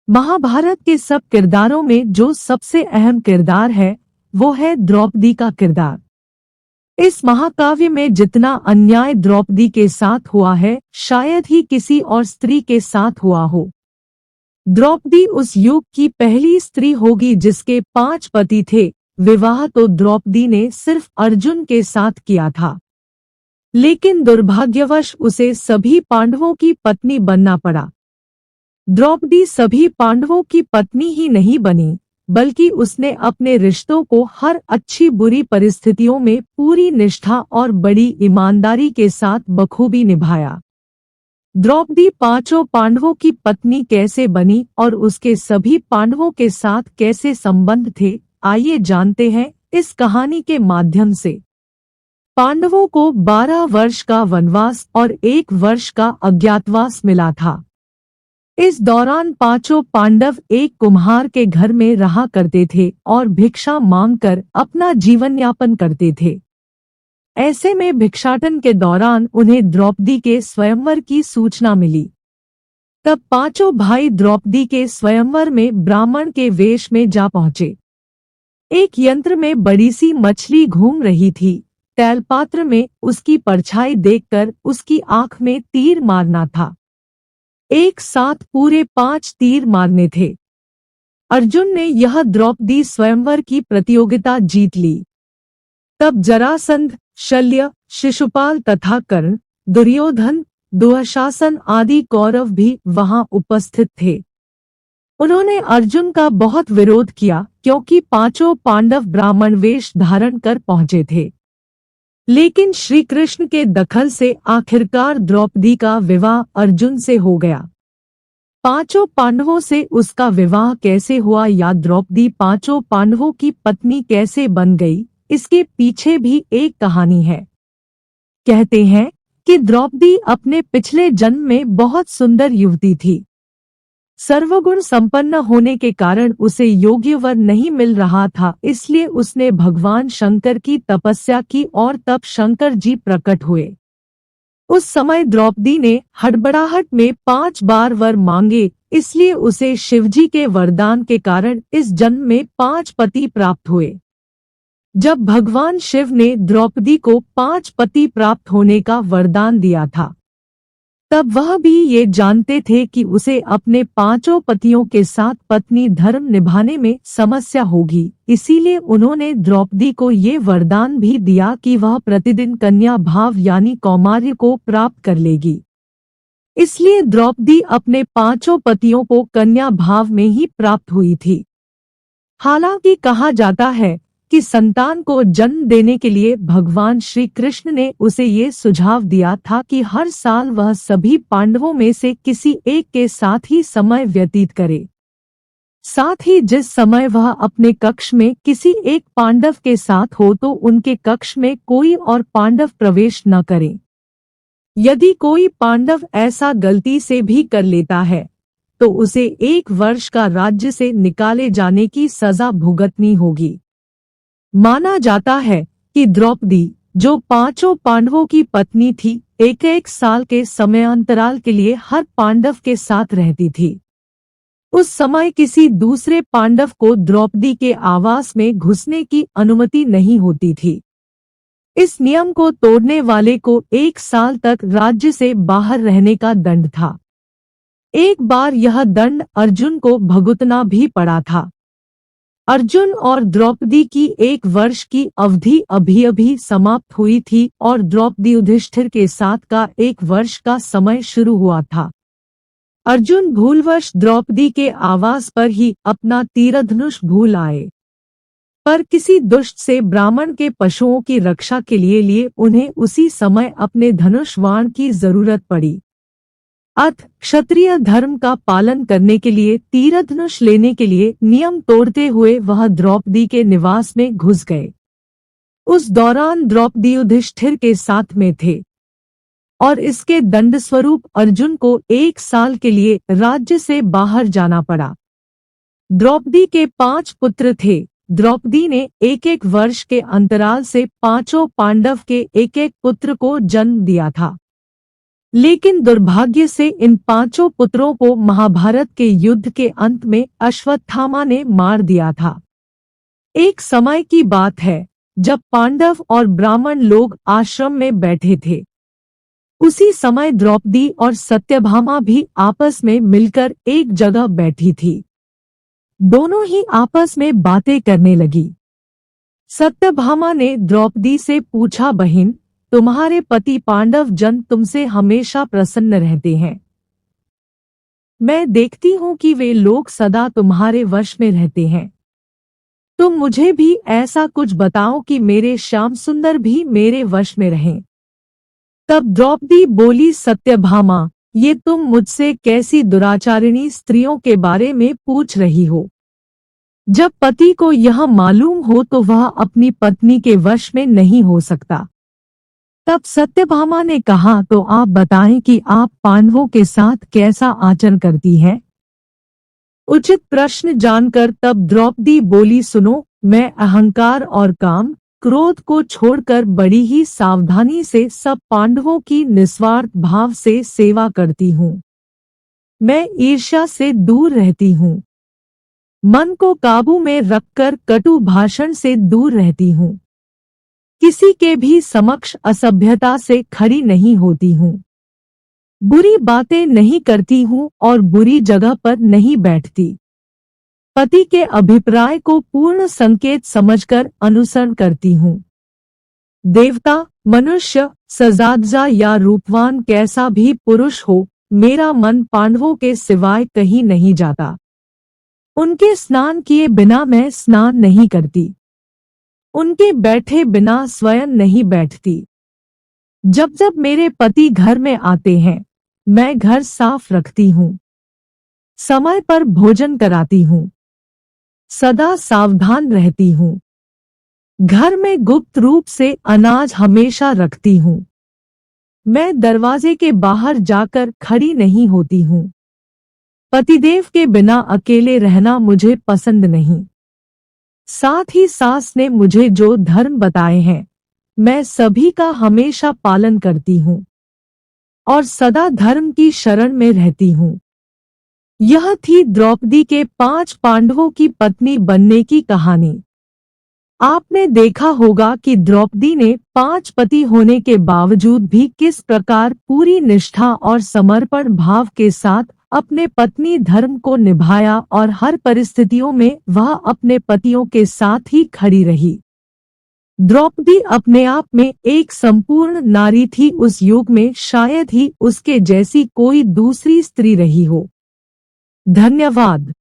महाभारत के सब किरदारों में जो सबसे अहम किरदार है वो है द्रौपदी का किरदार। इस महाकाव्य में जितना अन्याय द्रौपदी के साथ हुआ है शायद ही किसी और स्त्री के साथ हुआ हो। द्रौपदी उस युग की पहली स्त्री होगी जिसके 5 पति थे। विवाह तो द्रौपदी ने सिर्फ अर्जुन के साथ किया था, लेकिन दुर्भाग्यवश उसे सभी पांडवों की पत्नी बनना पड़ा। द्रौपदी सभी पांडवों की पत्नी ही नहीं बनी, बल्कि उसने अपने रिश्तों को हर अच्छी बुरी परिस्थितियों में पूरी निष्ठा और बड़ी ईमानदारी के साथ बखूबी निभाया। द्रौपदी 5 पांडवों की पत्नी कैसे बनी और उसके सभी पांडवों के साथ कैसे संबंध थे, आइए जानते हैं इस कहानी के माध्यम से। पांडवों को 12 वर्ष का वनवास और 1 वर्ष का अज्ञातवास मिला था। इस दौरान 5 पांडव एक कुम्हार के घर में रहा करते थे और भिक्षा मांगकर अपना जीवन यापन करते थे। ऐसे में भिक्षाटन के दौरान उन्हें द्रौपदी के स्वयंवर की सूचना मिली। तब 5 भाई द्रौपदी के स्वयंवर में ब्राह्मण के वेश में जा पहुंचे। एक यंत्र में बड़ी सी मछली घूम रही थी। तैलपात्र में उसकी परछाई देखकर उसकी आंख में तीर मारना था। एक साथ पूरे 5 तीर मारने थे। अर्जुन ने यह द्रौपदी स्वयंवर की प्रतियोगिता जीत ली। तब जरासंध, शल्य, शिशुपाल तथा कर्ण, दुर्योधन, दुःशासन आदि कौरव भी वहां उपस्थित थे। उन्होंने अर्जुन का बहुत विरोध किया क्योंकि 5 पांडव ब्राह्मण वेश धारण कर पहुंचे थे। लेकिन श्री कृष्ण के दखल से आखिरकार द्रौपदी का विवाह अर्जुन से हो गया। 5 पांडवों से उसका विवाह कैसे हुआ या द्रौपदी 5 पांडवों की पत्नी कैसे बन गई, इसके पीछे भी एक कहानी है। कहते हैं कि द्रौपदी अपने पिछले जन्म में बहुत सुंदर युवती थी। सर्वगुण संपन्न होने के कारण उसे योग्य वर नहीं मिल रहा था, इसलिए उसने भगवान शंकर की तपस्या की और तब शंकर जी प्रकट हुए। उस समय द्रौपदी ने हड़बड़ाहट में 5 बार वर मांगे, इसलिए उसे शिवजी के वरदान के कारण इस जन्म में 5 पति प्राप्त हुए। जब भगवान शिव ने द्रौपदी को 5 पति प्राप्त होने का वरदान दिया था, तब वह भी ये जानते थे कि उसे अपने 5 पतियों के साथ पत्नी धर्म निभाने में समस्या होगी। इसीलिए उन्होंने द्रौपदी को ये वरदान भी दिया कि वह प्रतिदिन कन्या भाव यानी कौमार्य को प्राप्त कर लेगी। इसलिए द्रौपदी अपने 5 पतियों को कन्या भाव में ही प्राप्त हुई थी। हालांकि कहा जाता है कि संतान को जन्म देने के लिए भगवान श्री कृष्ण ने उसे ये सुझाव दिया था कि हर साल वह सभी पांडवों में से किसी एक के साथ ही समय व्यतीत करे। साथ ही जिस समय वह अपने कक्ष में किसी एक पांडव के साथ हो तो उनके कक्ष में कोई और पांडव प्रवेश न करे। यदि कोई पांडव ऐसा गलती से भी कर लेता है तो उसे 1 वर्ष का राज्य से निकाले जाने की सजा भुगतनी होगी। माना जाता है कि द्रौपदी, जो 5 पांडवों की पत्नी थी, 1 साल के समयांतराल के लिए हर पांडव के साथ रहती थी। उस समय किसी दूसरे पांडव को द्रौपदी के आवास में घुसने की अनुमति नहीं होती थी। इस नियम को तोड़ने वाले को 1 साल तक राज्य से बाहर रहने का दंड था। एक बार यह दंड अर्जुन को भुगतना भी पड़ा था। अर्जुन और द्रौपदी की 1 वर्ष की अवधि अभी समाप्त हुई थी और द्रौपदी युधिष्ठिर के साथ का 1 वर्ष का समय शुरू हुआ था। अर्जुन भूलवश द्रौपदी के आवास पर ही अपना तीरधनुष भूल आए, पर किसी दुष्ट से ब्राह्मण के पशुओं की रक्षा के लिए उन्हें उसी समय अपने धनुष बाण की जरूरत पड़ी। अतः क्षत्रिय धर्म का पालन करने के लिए तीरधनुष लेने के लिए नियम तोड़ते हुए वह द्रौपदी के निवास में घुस गए। उस दौरान द्रौपदी युधिष्ठिर के साथ में थे और इसके दंड स्वरूप अर्जुन को 1 साल के लिए राज्य से बाहर जाना पड़ा। द्रौपदी के 5 पुत्र थे। द्रौपदी ने 1 वर्ष के अंतराल से 5 पांडव के 1 पुत्र को जन्म दिया था। लेकिन दुर्भाग्य से इन पांचों पुत्रों को महाभारत के युद्ध के अंत में अश्वत्थामा ने मार दिया था। एक समय की बात है जब पांडव और ब्राह्मण लोग आश्रम में बैठे थे। उसी समय द्रौपदी और सत्यभामा भी आपस में मिलकर एक जगह बैठी थी। दोनों ही आपस में बातें करने लगी। सत्यभामा ने द्रौपदी से पूछा, बहन, तुम्हारे पति पांडव जन तुमसे हमेशा प्रसन्न रहते हैं। मैं देखती हूँ कि वे लोग सदा तुम्हारे वश में रहते हैं। तुम मुझे भी ऐसा कुछ बताओ कि मेरे श्याम सुंदर भी मेरे वश में रहें। तब द्रौपदी बोली, सत्यभामा, ये तुम मुझसे कैसी दुराचारिणी स्त्रियों के बारे में पूछ रही हो? जब पति को यह मालूम हो तो वह अपनी पत्नी के वश में नहीं हो सकता। तब सत्यभामा ने कहा, तो आप बताएं कि आप पांडवों के साथ कैसा आचरण करती हैं? उचित प्रश्न जानकर तब द्रौपदी बोली, सुनो, मैं अहंकार और काम क्रोध को छोड़कर बड़ी ही सावधानी से सब पांडवों की निस्वार्थ भाव से सेवा करती हूँ। मैं ईर्ष्या से दूर रहती हूँ। मन को काबू में रखकर कटु भाषण से दूर रहती हूँ। किसी के भी समक्ष असभ्यता से खड़ी नहीं होती हूँ। बुरी बातें नहीं करती हूँ और बुरी जगह पर नहीं बैठती। पति के अभिप्राय को पूर्ण संकेत समझकर अनुसरण करती हूँ। देवता, मनुष्य, सजादजा या रूपवान कैसा भी पुरुष हो, मेरा मन पांडवों के सिवाय कहीं नहीं जाता। उनके स्नान किए बिना मैं स्नान नहीं करती। उनके बैठे बिना स्वयं नहीं बैठती। जब जब मेरे पति घर में आते हैं, मैं घर साफ रखती हूँ। समय पर भोजन कराती हूँ। सदा सावधान रहती हूँ। घर में गुप्त रूप से अनाज हमेशा रखती हूँ। मैं दरवाजे के बाहर जाकर खड़ी नहीं होती हूँ। पतिदेव के बिना अकेले रहना मुझे पसंद नहीं। साथ ही सास ने मुझे जो धर्म बताए हैं, मैं सभी का हमेशा पालन करती हूँ और सदा धर्म की शरण में रहती हूँ। यह थी द्रौपदी के 5 पांडवों की पत्नी बनने की कहानी। आपने देखा होगा कि द्रौपदी ने 5 पति होने के बावजूद भी किस प्रकार पूरी निष्ठा और समर्पण भाव के साथ अपने पत्नी धर्म को निभाया और हर परिस्थितियों में वह अपने पतियों के साथ ही खड़ी रही। द्रौपदी अपने आप में एक संपूर्ण नारी थी। उस युग में शायद ही उसके जैसी कोई दूसरी स्त्री रही हो। धन्यवाद।